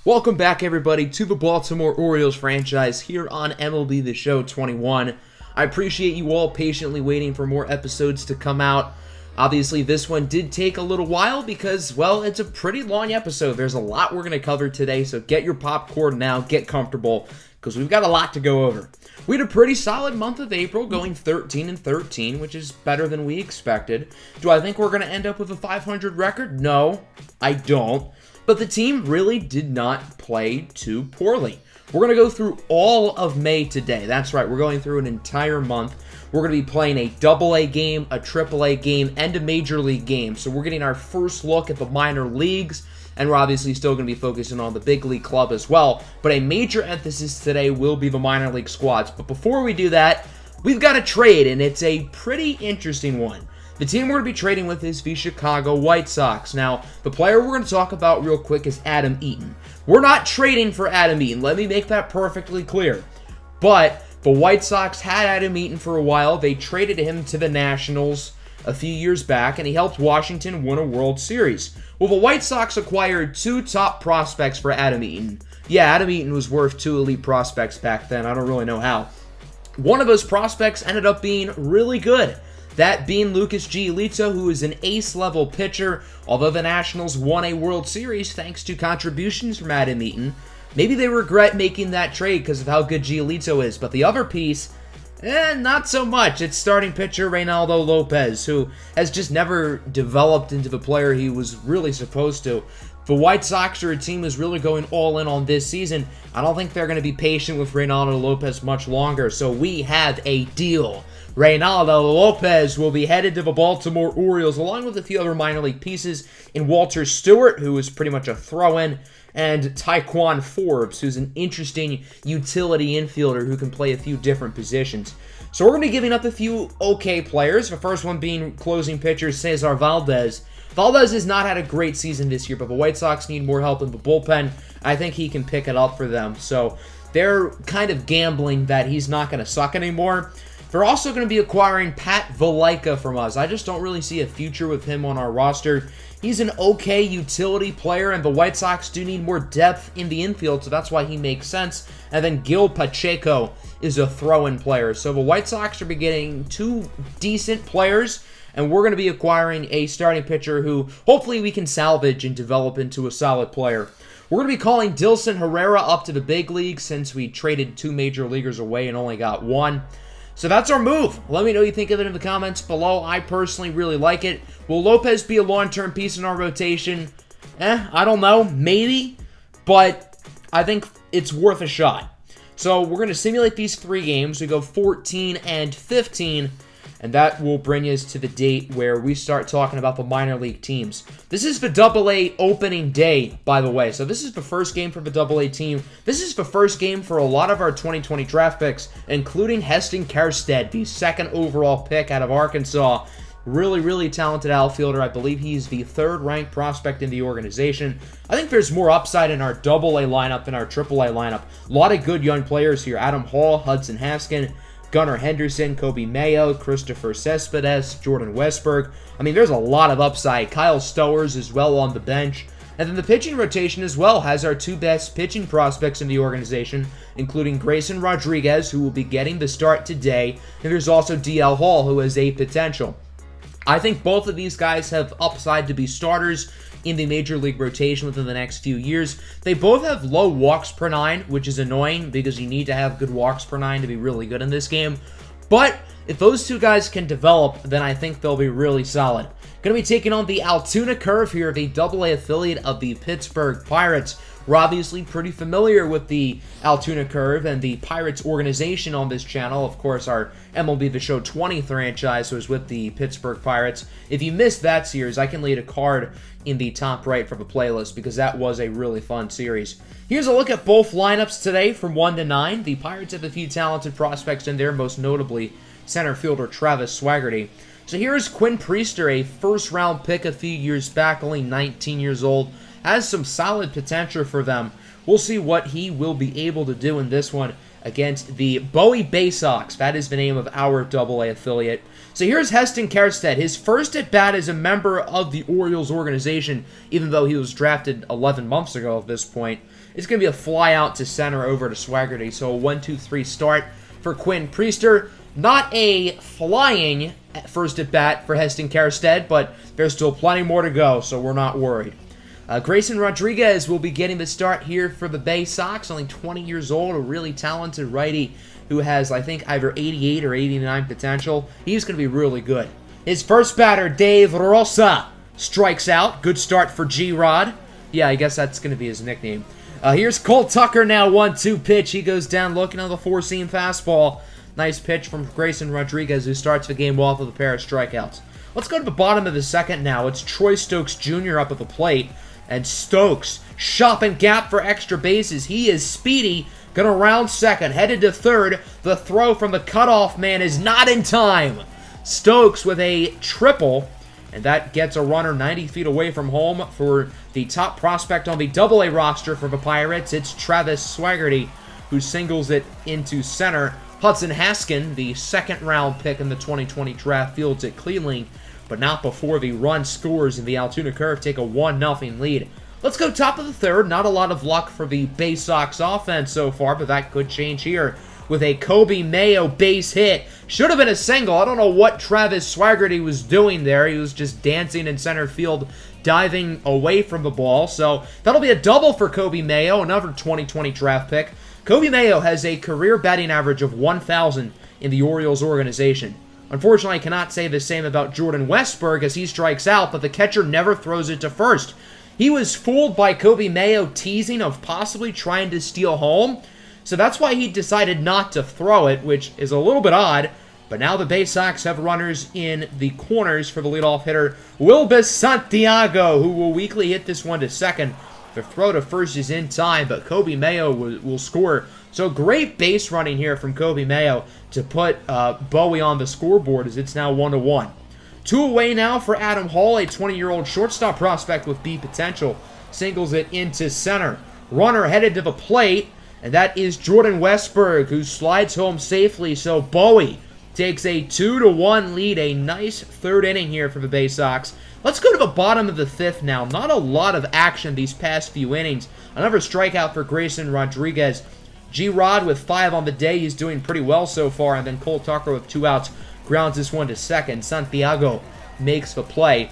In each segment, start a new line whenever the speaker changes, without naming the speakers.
Welcome back, everybody, to the Baltimore Orioles franchise here on MLB The Show 21. I appreciate you all patiently waiting for more episodes to come out. Obviously, this one did take a little while because, well, it's a pretty long episode. There's a lot we're going to cover today, so get your popcorn now, get comfortable, because we've got a lot to go over. We had a pretty solid month of April, going 13-13, which is better than we expected. Do I think we're going to end up with a 500 record? No, I don't. But the team really did not play too poorly. We're going to go through all of May today. That's right, we're going through an entire month. We're going to be playing a AA game, a AAA game, and a Major League game. So we're getting our first look at the minor leagues, and we're obviously still going to be focusing on the big league club as well. But a major emphasis today will be the minor league squads. But before we do that, we've got a trade, and it's a pretty interesting one. The team we're going to be trading with is the Chicago White Sox. Now, the player we're going to talk about real quick is Adam Eaton. We're not trading for Adam Eaton. Let me make that perfectly clear. But the White Sox had Adam Eaton for a while. They traded him to the Nationals a few years back, and he helped Washington win a World Series. Well, the White Sox acquired two top prospects for Adam Eaton. Yeah, Adam Eaton was worth two elite prospects back then. I don't really know how. One of those prospects ended up being really good. That being Lucas Giolito, who is an ace-level pitcher. Although the Nationals won a World Series thanks to contributions from Adam Eaton, maybe they regret making that trade because of how good Giolito is. But the other piece, not so much. It's starting pitcher Reynaldo Lopez, who has just never developed into the player he was really supposed to. The White Sox are a team that's really going all in on this season. I don't think they're going to be patient with Reynaldo Lopez much longer, so we have a deal. Reynaldo Lopez will be headed to the Baltimore Orioles, along with a few other minor league pieces in Walter Stewart, who is pretty much a throw-in, and Taekwon Forbes, who's an interesting utility infielder who can play a few different positions. So we're going to be giving up a few okay players, the first one being closing pitcher Cesar Valdez. Valdez has not had a great season this year, but the White Sox need more help in the bullpen. I think he can pick it up for them. So they're kind of gambling that he's not going to suck anymore. They're also going to be acquiring Pat Valaika from us. I just don't really see a future with him on our roster. He's an okay utility player, and the White Sox do need more depth in the infield, so that's why he makes sense. And then Gil Pacheco is a throw-in player. So the White Sox are be getting two decent players, and we're going to be acquiring a starting pitcher who hopefully we can salvage and develop into a solid player. We're going to be calling Dilson Herrera up to the big league since we traded two major leaguers away and only got one. So that's our move. Let me know what you think of it in the comments below. I personally really like it. Will Lopez be a long-term piece in our rotation? I don't know. Maybe. But I think it's worth a shot. So we're going to simulate these three games. We go 14 and 15. And that will bring us to the date where we start talking about the minor league teams. This is the AA opening day, by the way. So this is the first game for the AA team. This is the first game for a lot of our 2020 draft picks, including Heston Kjerstad, the second overall pick out of Arkansas. Really, really talented outfielder. I believe he's the third-ranked prospect in the organization. I think there's more upside in our AA lineup than our AAA lineup. A lot of good young players here. Adam Hall, Hudson Haskin, Gunnar Henderson, Kobe Mayo, Christopher Cespedes, Jordan Westberg. I mean, there's a lot of upside. Kyle Stowers is well on the bench. And then the pitching rotation as well has our two best pitching prospects in the organization, including Grayson Rodriguez, who will be getting the start today. And there's also DL Hall, who has a potential. I think both of these guys have upside to be starters in the major league rotation within the next few years. They both have low walks per nine, which is annoying because you need to have good walks per nine to be really good in this game. But if those two guys can develop, then I think they'll be really solid. Going to be taking on the Altoona Curve here, the AA affiliate of the Pittsburgh Pirates. We're obviously pretty familiar with the Altoona Curve and the Pirates organization on this channel. Of course, our MLB The Show 20 franchise was with the Pittsburgh Pirates. If you missed that series, I can leave a card in the top right for the playlist because that was a really fun series. Here's a look at both lineups today from 1 to 9. The Pirates have a few talented prospects in there, most notably center fielder Travis Swaggerty. So here's Quinn Priester, a first-round pick a few years back, only 19 years old. has some solid potential for them. We'll see what he will be able to do in this one against the Bowie Bay Sox. That is the name of our AA affiliate. So here's Heston Kjerstad. His first at-bat as a member of the Orioles organization, even though he was drafted 11 months ago at this point. It's going to be a fly out to center over to Swaggerty. So a 1-2-3 start for Quinn Priester. Not a flying first at-bat for Heston Kjerstad, but there's still plenty more to go, so we're not worried. Grayson Rodriguez will be getting the start here for the Bay Sox, only 20 years old, a really talented righty who has, I think, either 88 or 89 potential. He's going to be really good. His first batter, Dave Rosa, strikes out. Good start for G-Rod. Yeah, I guess that's going to be his nickname. Here's Cole Tucker now, 1-2 pitch. He goes down looking on the four-seam fastball. Nice pitch from Grayson Rodriguez, who starts the game off with a pair of strikeouts. Let's go to the bottom of the second now. It's Troy Stokes Jr. up at the plate. And Stokes, shopping gap for extra bases. He is speedy, gonna round second, headed to third. The throw from the cutoff man is not in time. Stokes with a triple, and that gets a runner 90 feet away from home for the top prospect on the AA roster for the Pirates. It's Travis Swaggerty, who singles it into center. Hudson Haskin, the second-round pick in the 2020 draft, fields it cleanly, but not before the run scores and the Altoona Curve take a 1-0 lead. Let's go top of the third. Not a lot of luck for the Bay Sox offense so far, but that could change here with a Kobe Mayo base hit. Should have been a single. I don't know what Travis Swaggerty was doing there. He was just dancing in center field, diving away from the ball. So that'll be a double for Kobe Mayo, another 2020 draft pick. Kobe Mayo has a career batting average of 1,000 in the Orioles organization. Unfortunately, I cannot say the same about Jordan Westburg as he strikes out, but the catcher never throws it to first. He was fooled by Kobe Mayo teasing of possibly trying to steal home, so that's why he decided not to throw it, which is a little bit odd. But now the Bay Sox have runners in the corners for the leadoff hitter, Wilbus Santiago, who will weakly hit this one to second. The throw to first is in time, but Kobe Mayo will score. So great base running here from Kobe Mayo to put Bowie on the scoreboard as it's now 1-1. Two away now for Adam Hall, a 20-year-old shortstop prospect with B potential. Singles it into center. Runner headed to the plate, and that is Jordan Westburg, who slides home safely. So Bowie takes a 2-1 lead. A nice third inning here for the Bay Sox. Let's go to the bottom of the fifth now. Not a lot of action these past few innings. Another strikeout for Grayson Rodriguez. G-Rod with 5 on the day. He's doing pretty well so far. And then Cole Tucker with 2 outs grounds this one to second. Santiago makes the play.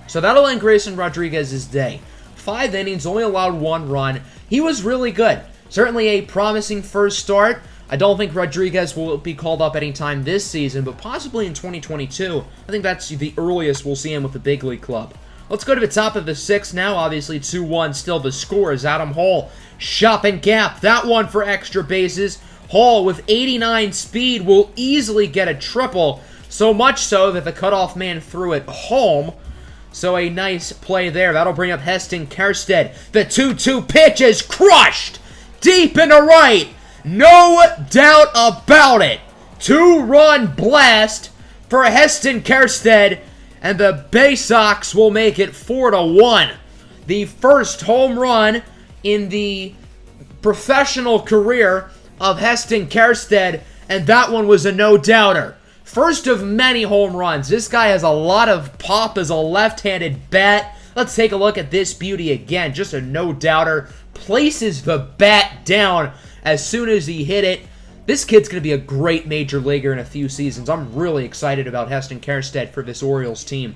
So that'll end Grayson Rodriguez's day. 5 innings, only allowed 1 run. He was really good. Certainly a promising first start. I don't think Rodriguez will be called up anytime this season, but possibly in 2022. I think that's the earliest we'll see him with the big league club. Let's go to the top of the 6th now. Obviously 2-1 still the score as Adam Hall shopping gap. That one for extra bases. Hall with 89 speed will easily get a triple. So much so that the cutoff man threw it home. So a nice play there. That'll bring up Heston Kjerstad. The 2-2 pitch is crushed deep into right. No doubt about it. 2-run blast for Heston Kjerstad, and the Bay Sox will make it 4-1. The first home run in the professional career of Heston Kjerstad, and that one was a no-doubter. First of many home runs. This guy has a lot of pop as a left-handed bat. Let's take a look at this beauty again. Just a no-doubter. Places the bat down as soon as he hit it. This kid's going to be a great major leaguer in a few seasons. I'm really excited about Heston Kjerstad for this Orioles team.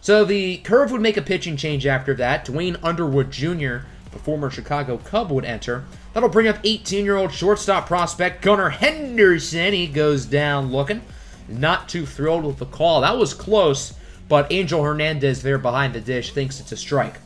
So the Curve would make a pitching change after that. Dwayne Underwood Jr., the former Chicago Cub, would enter. That'll bring up 18-year-old shortstop prospect Gunnar Henderson. He goes down looking. Not too thrilled with the call. That was close, but Angel Hernandez there behind the dish thinks it's a strike.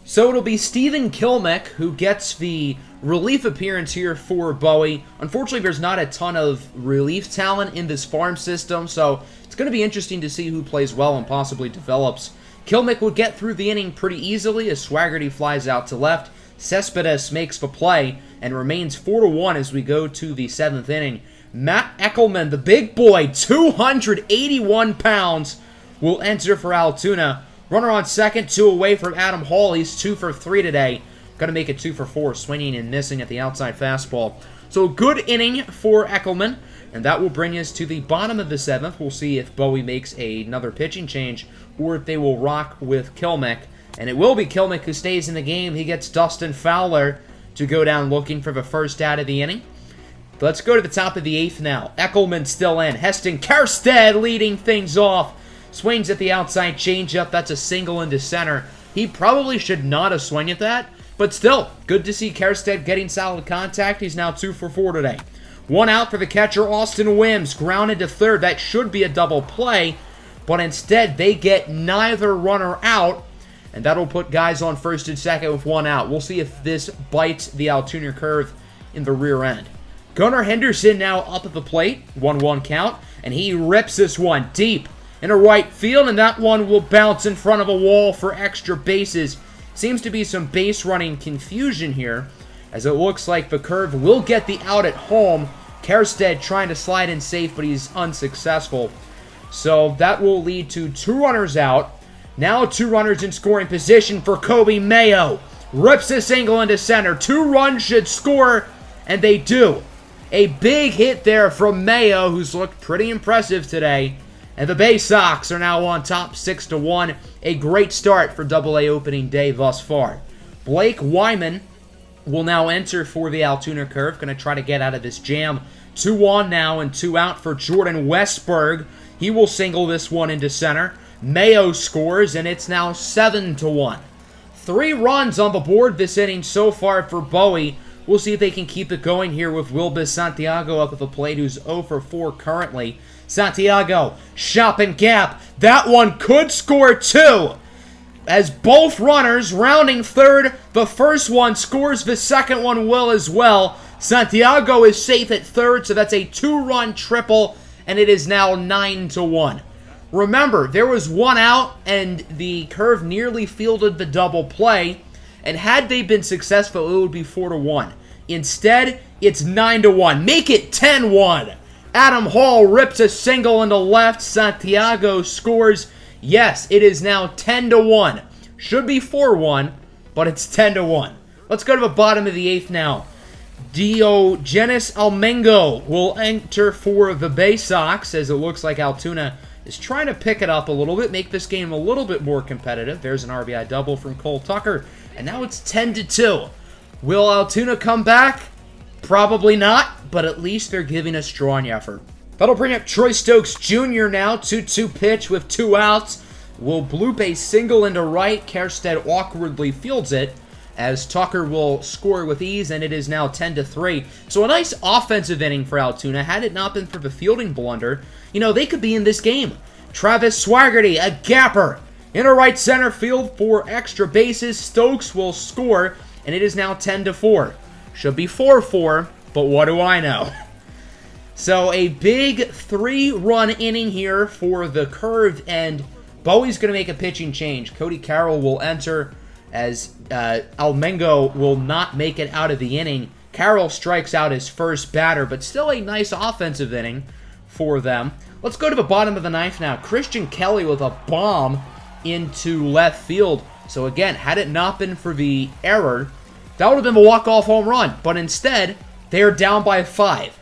So it'll be Stephen Kilmick who gets the relief appearance here for Bowie. Unfortunately, there's not a ton of relief talent in this farm system, so it's going to be interesting to see who plays well and possibly develops. Kilmick would get through the inning pretty easily as Swaggerty flies out to left. Cespedes makes the play and remains 4-1 as we go to the 7th inning. Matt Eckelman, the big boy, 281 pounds, will enter for Altoona. Runner on second, 2 away from Adam Hall. He's 2 for 3 today. Going to make it 2 for 4, swinging and missing at the outside fastball. So a good inning for Eckelman, and that will bring us to the bottom of the 7th. We'll see if Bowie makes another pitching change or if they will rock with Kilmick. And it will be Kilmick who stays in the game. He gets Dustin Fowler to go down looking for the first out of the inning. Let's go to the top of the 8th now. Eckelman still in. Heston Kjerstad leading things off. Swings at the outside changeup. That's a single into center. He probably should not have swung at that, but still, good to see Kjerstad getting solid contact. He's now 2 for 4 today. 1 out for the catcher, Austin Wims. Grounded to third. That should be a double play, but instead they get neither runner out, and that'll put guys on first and second with 1 out. We'll see if this bites the Altoona curve in the rear end. Gunnar Henderson now up at the plate. 1-1 count, and he rips this one deep into right field, and that one will bounce in front of a wall for extra bases. Seems to be some base running confusion here, as it looks like the curve will get the out at home. Kjerstad trying to slide in safe, but he's unsuccessful. So that will lead to 2 runners out. Now 2 runners in scoring position for Kobe Mayo. Rips a single into center. 2 runs should score, and they do. A big hit there from Mayo, who's looked pretty impressive today. And the Bay Sox are now on top 6-1. A great start for AA opening day thus far. Blake Wyman will now enter for the Altoona curve. Going to try to get out of this jam. 2 on now and 2 out for Jordan Westberg. He will single this one into center. Mayo scores, and it's now 7-1. 3 runs on the board this inning so far for Bowie. We'll see if they can keep it going here with Wilbus Santiago up at the plate, who's 0 for 4 currently. Santiago, shopping gap. That one could score 2. As both runners rounding third, the first one scores, the second one will as well. Santiago is safe at third, so that's a 2-run triple, and it is now 9-1. Remember, there was 1 out, and the curve nearly fielded the double play. And had they been successful, it would be 4-1. Instead, it's 9-1. Make it 10-1. Adam Hall rips a single into left. Santiago scores. Yes, it is now 10-1. Should be 4-1, but it's 10-1. Let's go to the bottom of the 8th now. Diogenes Almengo will enter for the Bay Sox, as it looks like Altoona is trying to pick it up a little bit, make this game a little bit more competitive. There's an RBI double from Cole Tucker, and now it's 10-2. Will Altoona come back? Probably not, but at least they're giving a strong effort. That'll bring up Troy Stokes Jr. now, 2-2 pitch with 2 outs. Will bloop a single into right. Kjerstad awkwardly fields it, as Tucker will score with ease, and it is now 10-3. So a nice offensive inning for Altoona. Had it not been for the fielding blunder, they could be in this game. Travis Swaggerty, a gapper, in a right center field for extra bases. Stokes will score, and it is now 10-4. Should be 4-4, but what do I know? So a big 3-run inning here for the curve, and Bowie's going to make a pitching change. Cody Carroll will enter, as Almengo will not make it out of the inning. Carroll strikes out his first batter, but still a nice offensive inning for them. Let's go to the bottom of the 9th now. Christian Kelly with a bomb into left field. So again, had it not been for the error, that would have been a walk-off home run. But instead, they are down by 5.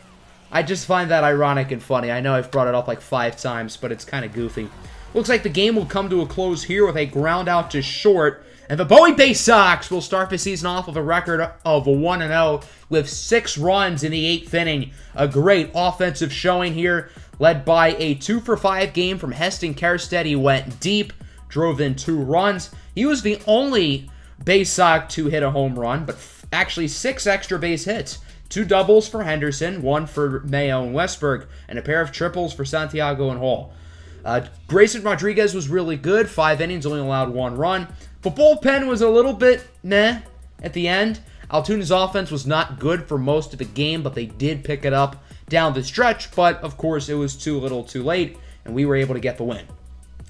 I just find that ironic and funny. I know I've brought it up like 5 times, but it's kind of goofy. Looks like the game will come to a close here with a ground out to short. And the Bowie Bay Sox will start the season off with a record of 1-0 with 6 runs in the 8th inning. A great offensive showing here, led by a 2-for-5 game from Heston Kjerstad. He went deep, drove in 2 runs. He was the only Bay Sox to hit a home run, but actually 6 extra base hits. 2 doubles for Henderson, 1 for Mayo and Westberg, and a pair of triples for Santiago and Hall. Grayson Rodriguez was really good. 5 innings, only allowed 1 run. The bullpen was a little bit meh at the end. Altoona's offense was not good for most of the game, but they did pick it up down the stretch. But, of course, it was too little too late, and we were able to get the win.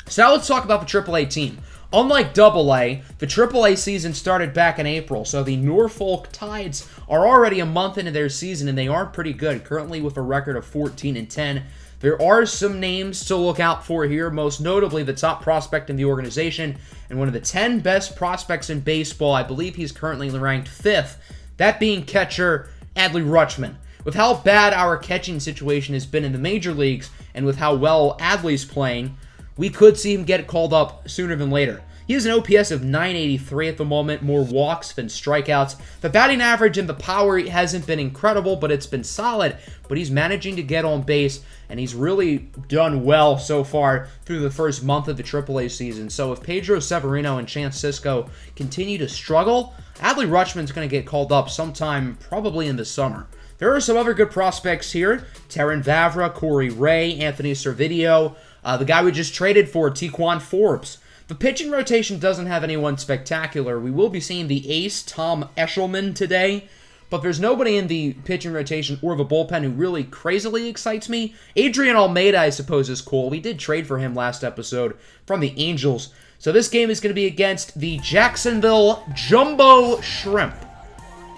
So now let's talk about the AAA team. Unlike AA, the AAA season started back in April, so the Norfolk Tides are already a month into their season, and they are pretty good, currently with a record of 14-10. There are some names to look out for here, most notably the top prospect in the organization and one of the 10 best prospects in baseball. I believe he's currently ranked 5th, that being catcher Adley Rutschman. With how bad our catching situation has been in the major leagues and with how well Adley's playing, we could see him get called up sooner than later. He has an OPS of 983 at the moment, more walks than strikeouts. The batting average and the power hasn't been incredible, but it's been solid. But he's managing to get on base, and he's really done well so far through the first month of the AAA season. So if Pedro Severino and Chance Sisco continue to struggle, Adley Rutschman's going to get called up sometime probably in the summer. There are some other good prospects here. Terrin Vavra, Corey Ray, Anthony Servideo, the guy we just traded for, Tijuan Forbes. The pitching rotation doesn't have anyone spectacular. We will be seeing the ace, Tom Eshelman, today, but there's nobody in the pitching rotation or the bullpen who really crazily excites me. Adrian Almeida, I suppose, is cool. We did trade for him last episode from the Angels. So this game is going to be against the Jacksonville Jumbo Shrimp.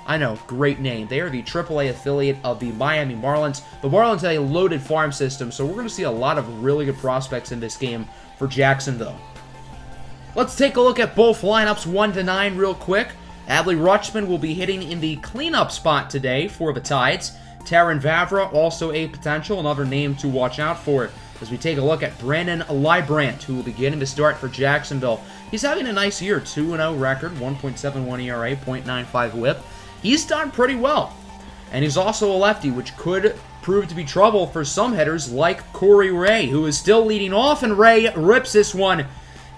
I know, great name. They are the AAA affiliate of the Miami Marlins. The Marlins have a loaded farm system, so we're going to see a lot of really good prospects in this game for Jacksonville. Let's take a look at both lineups 1 to 9 real quick. Adley Rutschman will be hitting in the cleanup spot today for the Tides. Terrin Vavra, also a potential, another name to watch out for as we take a look at Brandon Librant, who will be getting the start for Jacksonville. He's having a nice year, 2-0 record, 1.71 ERA, .95 whip. He's done pretty well. And he's also a lefty, which could prove to be trouble for some hitters like Corey Ray, who is still leading off, and Ray rips this one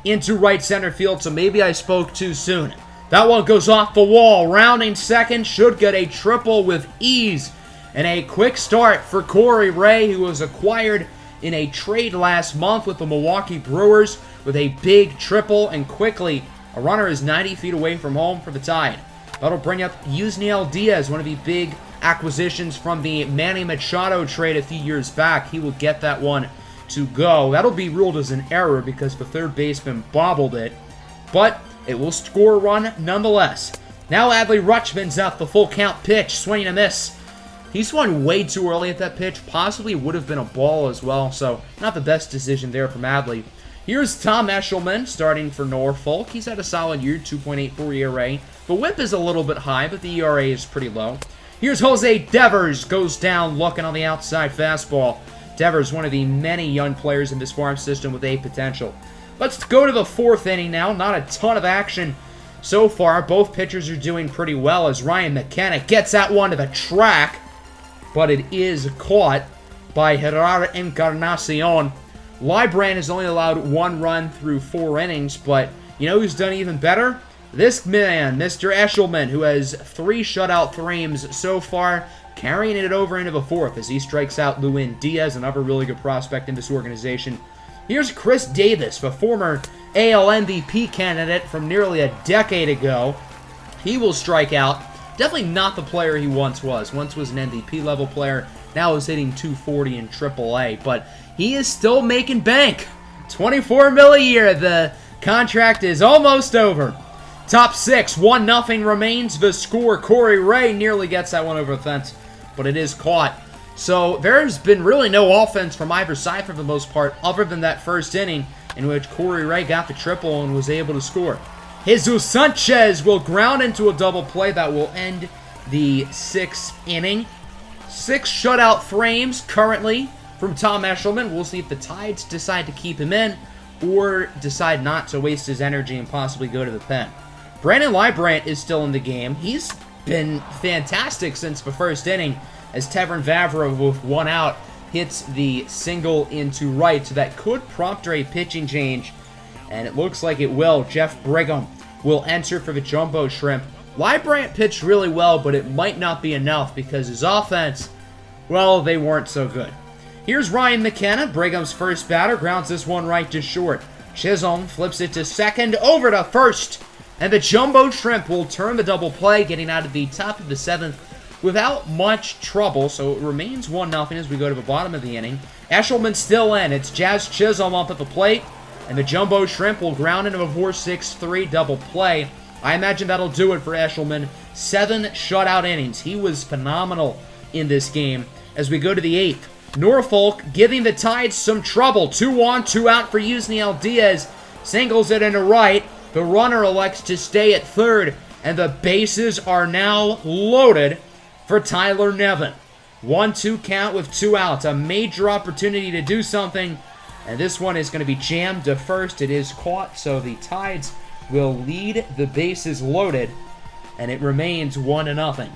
into right center field, so maybe I spoke too soon. That one goes off the wall. Rounding second, should get a triple with ease. And a quick start for Corey Ray, who was acquired in a trade last month with the Milwaukee Brewers with a big triple, and quickly, a runner is 90 feet away from home for the Tide. That'll bring up Yusniel Diaz, one of the big acquisitions from the Manny Machado trade a few years back. He will get that one to go. That'll be ruled as an error because the third baseman bobbled it, but it will score a run nonetheless. Now Adley Rutschman's up, the full count pitch, swing and a miss. He swung way too early at that pitch, possibly would have been a ball as well, so not the best decision there from Adley. Here's Tom Eshelman starting for Norfolk. He's had a solid year, 2.84 ERA. The whip is a little bit high, but the ERA is pretty low. Here's Jose Devers, goes down looking on the outside fastball. Devers, one of the many young players in this farm system with a potential. Let's go to the 4th inning now. Not a ton of action so far. Both pitchers are doing pretty well as Ryan McKenna gets that one to the track, but it is caught by Gerard Encarnacion. Librant has only allowed 1 run through 4 innings, but you know who's done even better? This man, Mr. Eshelman, who has 3 shutout frames so far, carrying it over into the 4th as he strikes out Lewin Diaz, another really good prospect in this organization. Here's Chris Davis, the former AL MVP candidate from nearly a decade ago. He will strike out. Definitely not the player he once was. Once was an MVP level player, now is hitting 240 in AAA, but he is still making bank. $24 million a year. The contract is almost over. Top 6, 1-0 remains the score. Corey Ray nearly gets that one over the fence, but it is caught. So there's been really no offense from either side for the most part, other than that first inning in which Corey Ray got the triple and was able to score. Jesus Sanchez will ground into a double play that will end the 6th inning. 6 shutout frames currently from Tom Eshelman. We'll see if the Tides decide to keep him in or decide not to waste his energy and possibly go to the pen. Brandon Librant is still in the game. He's been fantastic since the first inning as Terrin Vavra with 1 out hits the single into right, so that could prompt a pitching change, and it looks like it will. Jeff Brigham will enter for the Jumbo Shrimp. Librant pitched really well, but it might not be enough because his offense, well, they weren't so good. Here's Ryan McKenna, Brigham's first batter, grounds this one right to short. Chisholm flips it to second, over to first, and the Jumbo Shrimp will turn the double play, getting out of the top of the 7th without much trouble, so it remains 1-0 as we go to the bottom of the inning. Eshelman still in. It's Jazz Chisholm up at the plate, and the Jumbo Shrimp will ground into a 4-6-3 double play. I imagine that'll do it for Eshelman. 7 shutout innings. He was phenomenal in this game. As we go to the 8th, Norfolk giving the Tides some trouble. 2 on, 2 out for Yusniel Diaz. Singles it into right. The runner elects to stay at third. And the bases are now loaded for Tyler Nevin. 1-2 count with 2 outs. A major opportunity to do something. And this one is going to be jammed to first. It is caught, so the Tides will lead the bases loaded. And it remains 1-0.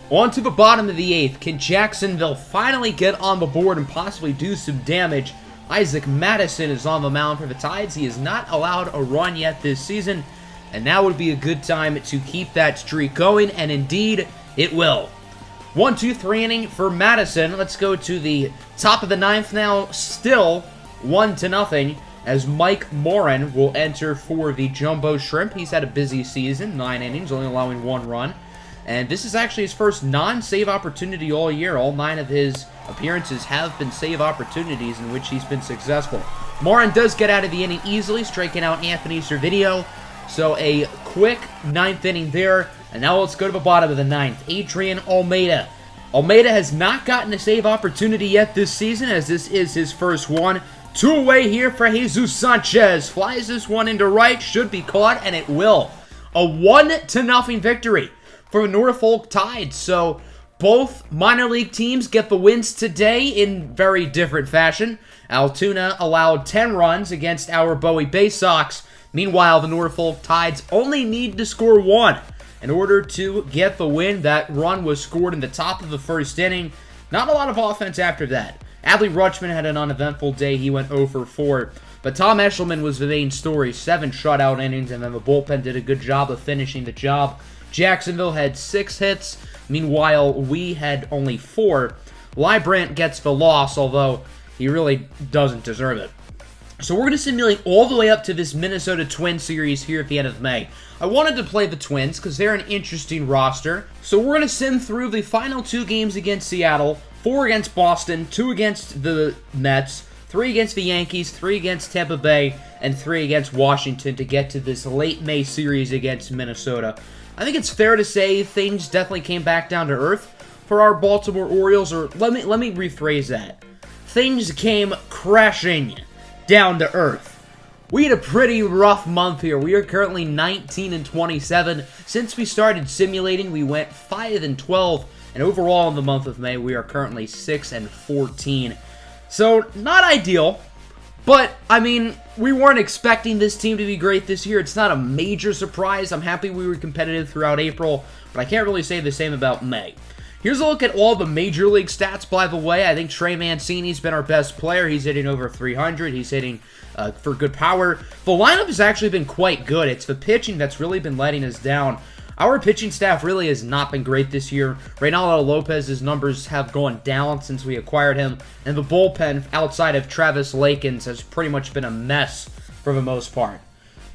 On to the bottom of the 8th. Can Jacksonville finally get on the board and possibly do some damage? Isaac Madison is on the mound for the Tides. He has not allowed a run yet this season. And now would be a good time to keep that streak going. And indeed, it will. 1-2-3 inning for Madison. Let's go to the top of the 9th now. Still 1-0. As Mike Morin will enter for the Jumbo Shrimp. He's had a busy season. 9 innings, only allowing 1 run. And this is actually his first non-save opportunity all year. All 9 of his appearances have been save opportunities in which he's been successful. Morin does get out of the inning easily, striking out Anthony Servideo. So a quick 9th inning there. And now let's go to the bottom of the 9th. Adrian Almeida. Almeida has not gotten a save opportunity yet this season, as this is his first one. 2 away here for Jesus Sanchez. Flies this one into right, should be caught, and it will. A 1-0 victory for the Norfolk Tides. So both minor league teams get the wins today in very different fashion. Altoona allowed 10 runs against our Bowie Bay Sox. Meanwhile, the Norfolk Tides only need to score 1 in order to get the win. That run was scored in the top of the 1st inning. Not a lot of offense after that. Adley Rutschman had an uneventful day. He went 0 for 4. But Tom Eshelman was the main story. 7 shutout innings, and then the bullpen did a good job of finishing the job. Jacksonville had 6 hits. Meanwhile, we had only 4. Librant gets the loss, although he really doesn't deserve it. So we're going to simulate all the way up to this Minnesota Twins series here at the end of May. I wanted to play the Twins because they're an interesting roster. So we're going to sim through the final 2 games against Seattle, 4 against Boston, 2 against the Mets, 3 against the Yankees, 3 against Tampa Bay, and 3 against Washington to get to this late May series against Minnesota. I think it's fair to say things definitely came back down to earth for our Baltimore Orioles, or let me rephrase that. Things came crashing down to earth. We had a pretty rough month here. We are currently 19-27. Since we started simulating, we went 5-12, and overall in the month of May, we are currently 6-14. So, not ideal. But, I mean, we weren't expecting this team to be great this year. It's not a major surprise. I'm happy we were competitive throughout April, but I can't really say the same about May. Here's a look at all the major league stats, by the way. I think Trey Mancini's been our best player. He's hitting over 300. He's hitting for good power. The lineup has actually been quite good. It's the pitching that's really been letting us down. Our pitching staff really has not been great this year. Reynaldo Lopez's numbers have gone down since we acquired him, and the bullpen outside of Travis Lakins has pretty much been a mess for the most part.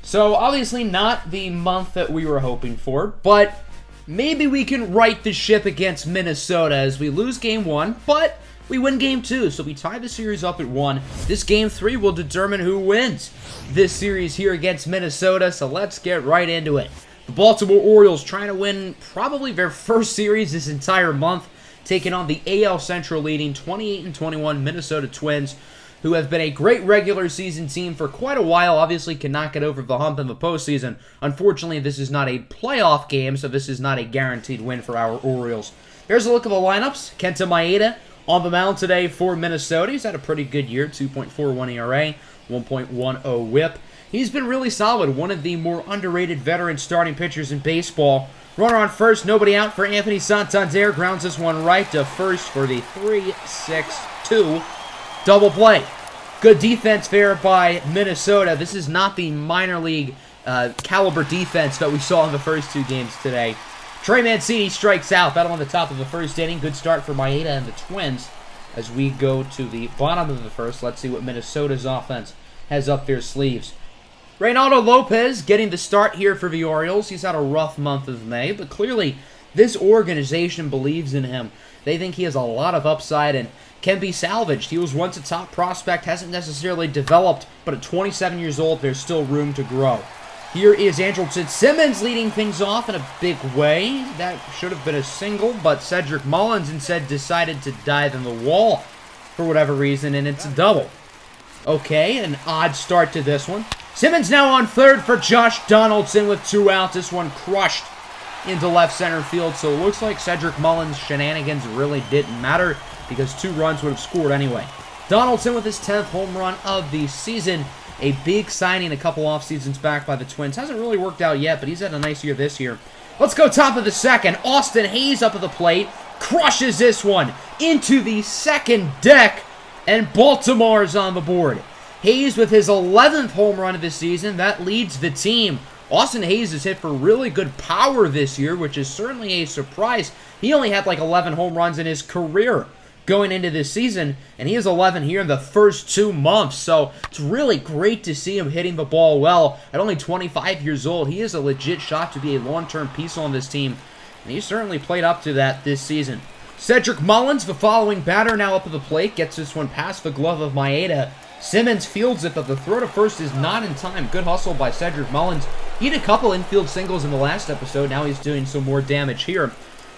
So obviously not the month that we were hoping for, but maybe we can right the ship against Minnesota as we lose Game 1, but we win Game 2, so we tie the series up at 1. This Game 3 will determine who wins this series here against Minnesota, so let's get right into it. The Baltimore Orioles trying to win probably their first series this entire month, taking on the AL Central leading 28-21 Minnesota Twins, who have been a great regular season team for quite a while. Obviously cannot get over the hump in the postseason. Unfortunately, this is not a playoff game, so this is not a guaranteed win for our Orioles. Here's a look at the lineups. Kenta Maeda on the mound today for Minnesota. He's had a pretty good year, 2.41 ERA, 1.10 whip. He's been really solid, one of the more underrated veteran starting pitchers in baseball. Runner on first, nobody out for Anthony Santander. Grounds this one right to first for the 3-6-2 double play. Good defense there by Minnesota. This is not the minor league caliber defense that we saw in the first 2 games today. Trey Mancini strikes out. Battle on the top of the 1st inning. Good start for Maeda and the Twins. As we go to the bottom of the 1st, let's see what Minnesota's offense has up their sleeves. Reynaldo Lopez getting the start here for the Orioles. He's had a rough month of May, but clearly this organization believes in him. They think he has a lot of upside and can be salvaged. He was once a top prospect, hasn't necessarily developed, but at 27 years old, there's still room to grow. Here is Andrelton Simmons leading things off in a big way. That should have been a single, but Cedric Mullins instead decided to dive in the wall
for whatever reason, and it's a double. Okay, an odd start to this one. Simmons now on third for Josh Donaldson with 2 outs. This one crushed into left center field, so it looks like Cedric Mullins' shenanigans really didn't matter because 2 runs would have scored anyway. Donaldson with his 10th home run of the season. A big signing a couple off seasons back by the Twins. Hasn't really worked out yet, but he's had a nice year this year. Let's go top of the second. Austin Hayes up at the plate. Crushes this one into the second deck, and Baltimore's on the board. Hayes with his 11th home run of the season. That leads the team. Austin Hayes has hit for really good power this year, which is certainly a surprise. He only had like 11 home runs in his career going into this season, and he has 11 here in the first 2 months, so it's really great to see him hitting the ball well. At only 25 years old, he is a legit shot to be a long-term piece on this team, and he certainly played up to that this season. Cedric Mullins, the following batter, now up at the plate, gets this one past the glove of Maeda. Simmons fields it, but the throw to first is not in time. Good hustle by Cedric Mullins. He had a couple infield singles in the last episode. Now he's doing some more damage here.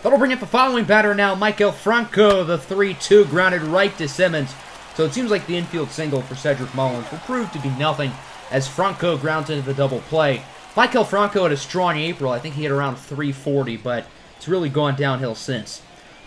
That'll bring up the following batter now, Michael Franco, the 3-2, grounded right to Simmons. So it seems like the infield single for Cedric Mullins will prove to be nothing as Franco grounds into the double play. Michael Franco had a strong April. I think he hit around 340, but it's really gone downhill since.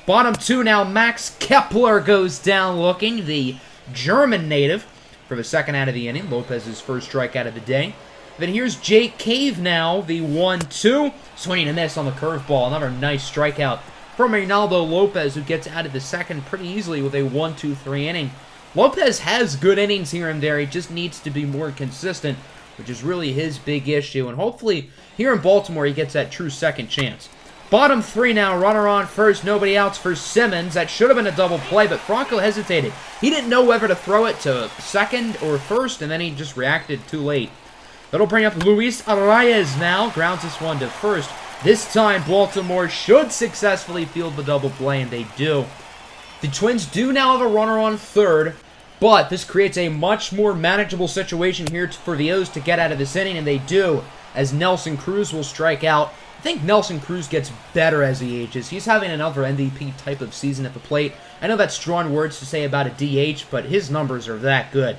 Bottom 2 now, Max Kepler goes down looking, the German native, for the second out of the inning. Lopez's first strikeout of the day. Then here's Jake Cave now, the 1-2. Swinging a miss on the curveball. Another nice strikeout from Reynaldo Lopez, who gets out of the second pretty easily with a 1-2-3 inning. Lopez has good innings here and there. He just needs to be more consistent, which is really his big issue. And hopefully, here in Baltimore, he gets that true second chance. Bottom 3 now, runner on first, nobody outs for Simmons. That should have been a double play, but Franco hesitated. He didn't know whether to throw it to second or first, and then he just reacted too late. That'll bring up Luis Arraez now. Grounds this one to first. This time, Baltimore should successfully field the double play, and they do. The Twins do now have a runner on third, but this creates a much more manageable situation here for the O's to get out of this inning, and they do, as Nelson Cruz will strike out. I think Nelson Cruz gets better as he ages. He's having another MVP type of season at the plate. I know that's strong words to say about a DH, but his numbers are that good.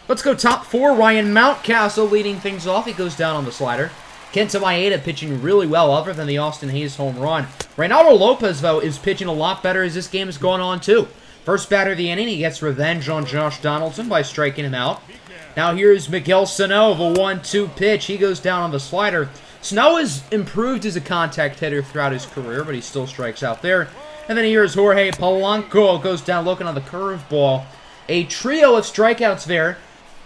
Let's go top 4. Ryan Mountcastle leading things off. He goes down on the slider. Kenta Maeda pitching really well other than the Austin Hayes home run. Reynaldo Lopez, though, is pitching a lot better as this game has gone on, too. First batter of the inning, he gets revenge on Josh Donaldson by striking him out. Now here's Miguel Sano, the 1-2 pitch. He goes down on the slider. Sano has improved as a contact hitter throughout his career, but he still strikes out there. And then here's Jorge Polanco, goes down looking on the curveball. A trio of strikeouts there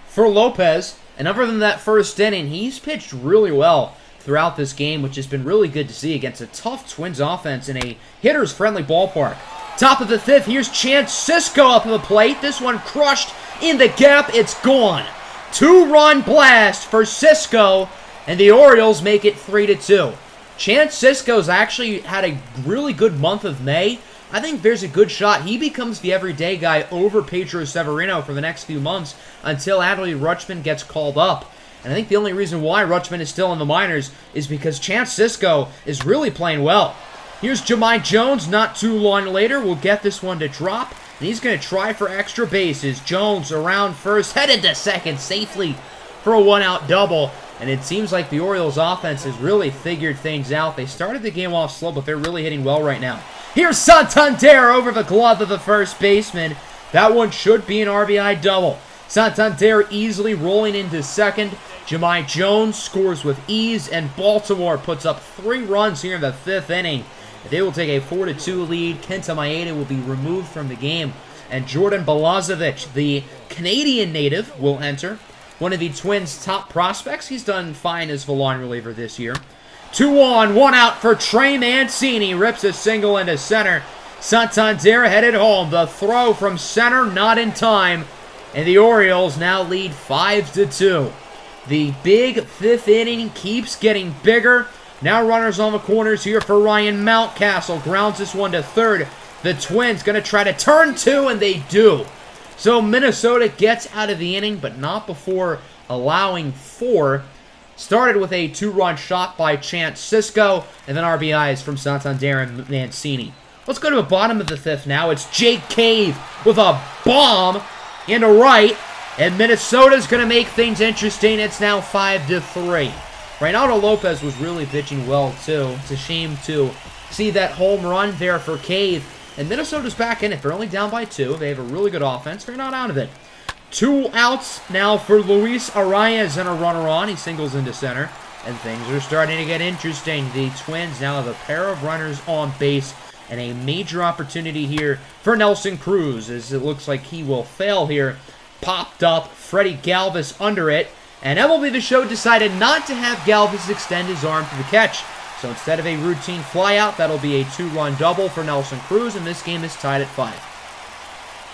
for Lopez, and other than that first inning, he's pitched really well throughout this game, which has been really good to see against a tough Twins offense in a hitter's-friendly ballpark. Top of the 5th, here's Chance Sisco up to the plate. This one crushed in the gap. It's gone. 2-run blast for Sisco, and the Orioles make it 3-2. Chance Sisco's actually had a really good month of May. I think there's a good shot he becomes the everyday guy over Pedro Severino for the next few months until Adley Rutschman gets called up. And I think the only reason why Rutschman is still in the minors is because Chance Sisco is really playing well. Here's Jahmai Jones not too long later. We'll get this one to drop, and he's going to try for extra bases. Jones around first, headed to second safely for a 1-out double. And it seems like the Orioles offense has really figured things out. They started the game off slow, but they're really hitting well right now. Here's Santander over the glove of the first baseman. That one should be an RBI double. Santander easily rolling into second. Jahmai Jones scores with ease, and Baltimore puts up 3 runs here in the 5th inning. They will take a 4-2 lead. Kenta Maeda will be removed from the game, and Jordan Balazovic, the Canadian native, will enter. One of the Twins' top prospects. He's done fine as the long reliever this year. 2 on, 1 out for Trey Mancini. Rips a single into center. Santander headed home. The throw from center, not in time. And the Orioles now lead 5-2. The big 5th inning keeps getting bigger. Now runners on the corners here for Ryan Mountcastle. Grounds this one to third. The Twins going to try to turn 2, and they do. So Minnesota gets out of the inning, but not before allowing 4. Started with a 2-run shot by Chance Sisco, and then RBIs from Santander and Mancini. Let's go to the bottom of the 5th now. It's Jake Cave with a bomb into right. And Minnesota's going to make things interesting. It's now 5-3. Reynaldo Lopez was really pitching well, too. It's a shame to see that home run there for Cave. And Minnesota's back in it. They're only down by 2. They have a really good offense. They're not out of it. 2 outs now for Luis Arias and a runner on. He singles into center. And things are starting to get interesting. The Twins now have a pair of runners on base. And a major opportunity here for Nelson Cruz, as it looks like he will fail here. Popped up, Freddie Galvis under it. And MLB The Show decided not to have Galvis extend his arm for the catch. So instead of a routine flyout, that'll be a 2-run double for Nelson Cruz, and this game is tied at 5.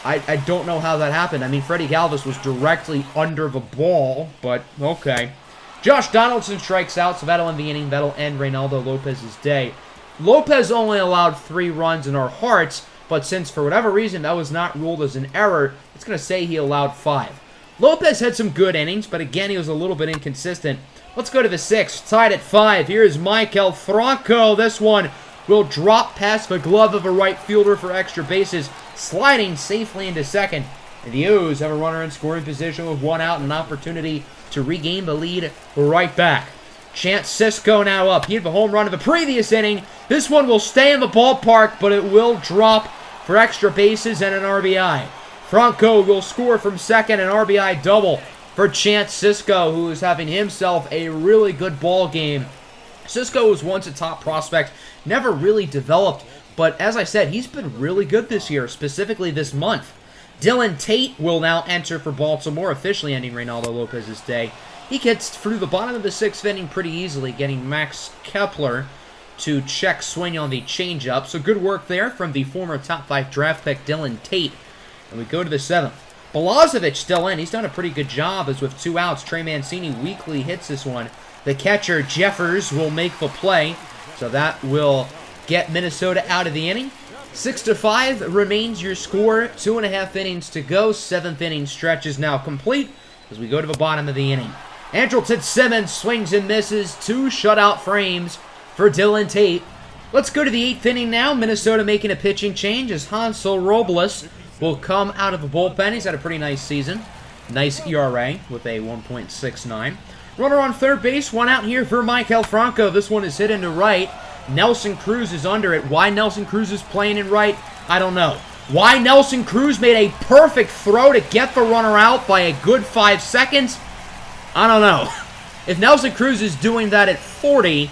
I don't know how that happened. I mean, Freddie Galvis was directly under the ball, but okay. Josh Donaldson strikes out, so that'll end the inning. That'll end Reynaldo Lopez's day. Lopez only allowed 3 runs in our hearts, but since for whatever reason that was not ruled as an error, it's going to say he allowed 5. Lopez had some good innings, but again, he was a little bit inconsistent. Let's go to the 6th, tied at 5. Here's Maikel Franco. This one will drop past the glove of a right fielder for extra bases, sliding safely into second. And the O's have a runner in scoring position with 1 out and an opportunity to regain the lead right back. Chance Sisco now up. He had the home run of the previous inning. This one will stay in the ballpark, but it will drop for extra bases and an RBI. Franco will score from second, an RBI double for Chance Sisco, who is having himself a really good ball game. Sisco was once a top prospect, never really developed, but as I said, he's been really good this year, specifically this month. Dylan Tate will now enter for Baltimore, officially ending Reynaldo Lopez's day. He gets through the bottom of the 6th inning pretty easily, getting Max Kepler to check swing on the changeup. So good work there from the former top 5 draft pick Dylan Tate. And we go to the 7th. Balazovic still in. He's done a pretty good job, as with 2 outs, Trey Mancini weakly hits this one. The catcher, Jeffers, will make the play. So that will get Minnesota out of the inning. 6-5 remains your score. 2.5 innings to go. 7th inning stretch is now complete as we go to the bottom of the inning. Andrelton Simmons swings and misses. 2 shutout frames for Dylan Tate. Let's go to the 8th inning now. Minnesota making a pitching change as Hansel Robles will come out of the bullpen. He's had a pretty nice season. Nice ERA with a 1.69. Runner on third base. 1 out here for Maikel Franco. This one is hit into right. Nelson Cruz is under it. Why Nelson Cruz is playing in right, I don't know. Why Nelson Cruz made a perfect throw to get the runner out by a good 5 seconds, I don't know. If Nelson Cruz is doing that at 40,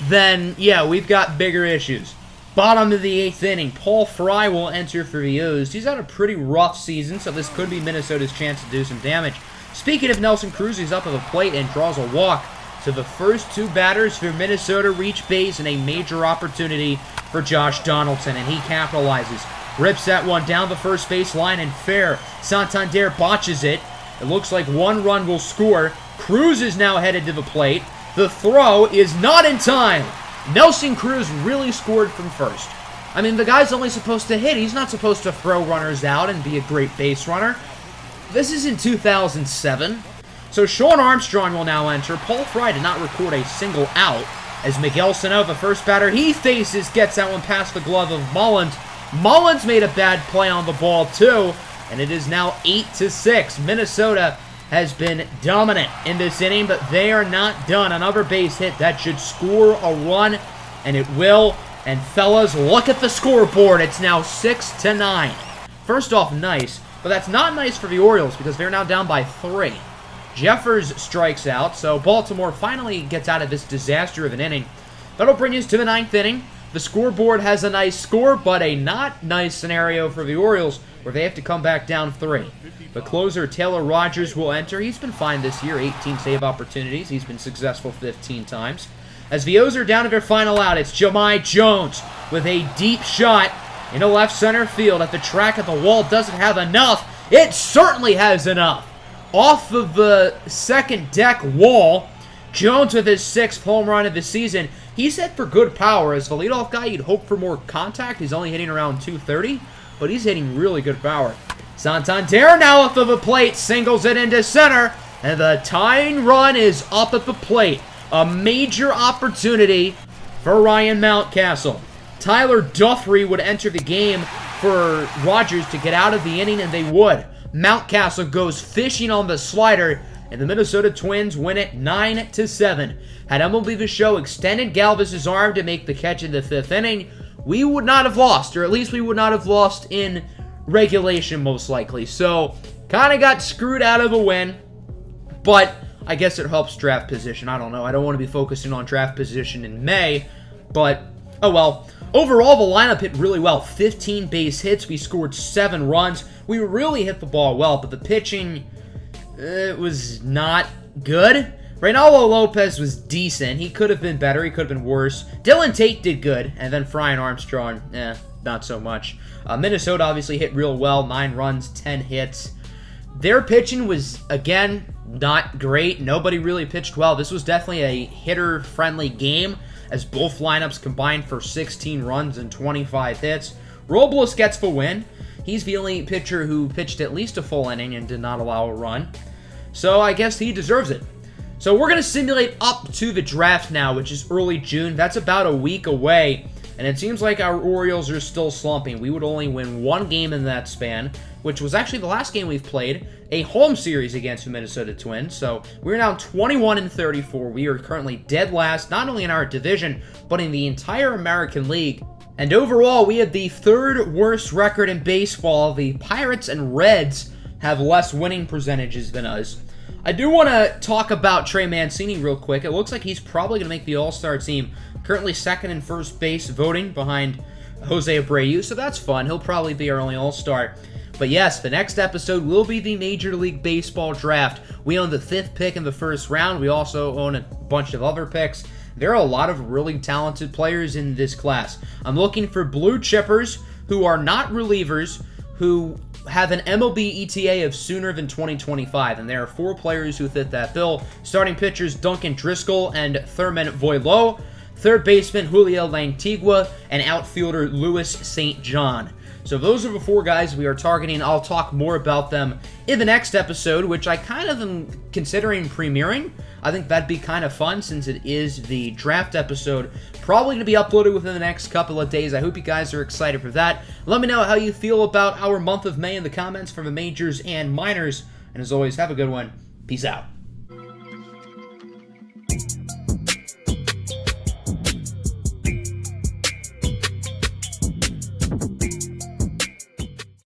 then yeah, we've got bigger issues. Bottom of the 8th inning, Paul Fry will enter for the O's. He's had a pretty rough season, so this could be Minnesota's chance to do some damage. Speaking of Nelson Cruz, he's up at the plate and draws a walk. So the first 2 batters for Minnesota reach base, and a major opportunity for Josh Donaldson, and he capitalizes. Rips that one down the first base line and fair. Santander botches it. It looks like 1 run will score. Cruz is now headed to the plate. The throw is not in time. Nelson Cruz really scored from first. I mean, the guy's only supposed to hit. He's not supposed to throw runners out and be a great base runner. This is in 2007. So Sean Armstrong will now enter. Paul Fry did not record a single out as Miguel Sano, the first batter he faces, gets that one past the glove of Mullins. Mullins made a bad play on the ball too, and it is now 8-6. Minnesota has been dominant in this inning, but they are not done. Another base hit that should score a run, and it will. And fellas, look at the scoreboard. It's now 6-9. First off, nice, but that's not nice for the Orioles because they're now down by 3. Jeffers strikes out, so Baltimore finally gets out of this disaster of an inning. That'll bring us to the 9th inning. The scoreboard has a nice score, but a not nice scenario for the Orioles, where they have to come back down 3. The closer, Taylor Rogers, will enter. He's been fine this year, 18 save opportunities. He's been successful 15 times. As the O's are down to their final out, it's Jahmai Jones with a deep shot into left center field at the track of the wall. Doesn't have enough. It certainly has enough. Off of the second deck wall, Jones with his 6th home run of the season. He's hit for good power. As the leadoff guy, you'd hope for more contact. He's only hitting around 230, but he's hitting really good power. Santander now up to the plate, singles it into center, and the tying run is up at the plate. A major opportunity for Ryan Mountcastle. Tyler Duffrey would enter the game for Rogers to get out of the inning, and they would. Mountcastle goes fishing on the slider, and the Minnesota Twins win it 9-7. Had MLB The Show extended Galvis's arm to make the catch in the 5th inning, we would not have lost, or at least we would not have lost in regulation most likely. So, kind of got screwed out of a win, but I guess it helps draft position. I don't know. I don't want to be focusing on draft position in May, but oh well. Overall, the lineup hit really well. 15 base hits. We scored 7 runs. We really hit the ball well, but the pitching, it was not good. Reynaldo Lopez was decent. He could have been better. He could have been worse. Dylan Tate did good, and then Brian Armstrong, not so much. Minnesota obviously hit real well. 9 runs, 10 hits. Their pitching was, again, not great. Nobody really pitched well. This was definitely a hitter-friendly game, as both lineups combined for 16 runs and 25 hits. Robles gets the win. He's the only pitcher who pitched at least a full inning and did not allow a run. So I guess he deserves it. So we're going to simulate up to the draft now, which is early June. That's about a week away. And it seems like our Orioles are still slumping. We would only win 1 game in that span, which was actually the last game we've played, a home series against the Minnesota Twins. So we're now 21-34. We are currently dead last, not only in our division, but in the entire American League. And overall, we had the 3rd worst record in baseball. The Pirates and Reds have less winning percentages than us. I do want to talk about Trey Mancini real quick. It looks like he's probably going to make the All-Star team. Currently 2nd in first base voting behind Jose Abreu, so that's fun. He'll probably be our only All-Star. But yes, the next episode will be the Major League Baseball draft. We own the 5th pick in the first round. We also own a bunch of other picks. There are a lot of really talented players in this class. I'm looking for blue chippers who are not relievers, who have an MLB ETA of sooner than 2025, and there are 4 players who fit that bill. Starting pitchers Duncan Driscoll and Thurman Voilo, 3rd baseman Julio Lantigua, and outfielder Louis St. John. So those are the 4 guys we are targeting. I'll talk more about them in the next episode, which I kind of am considering premiering. I think that'd be kind of fun since it is the draft episode. Probably going to be uploaded within the next couple of days. I hope you guys are excited for that. Let me know how you feel about our month of May in the comments for the majors and minors. And as always, have a good one. Peace out.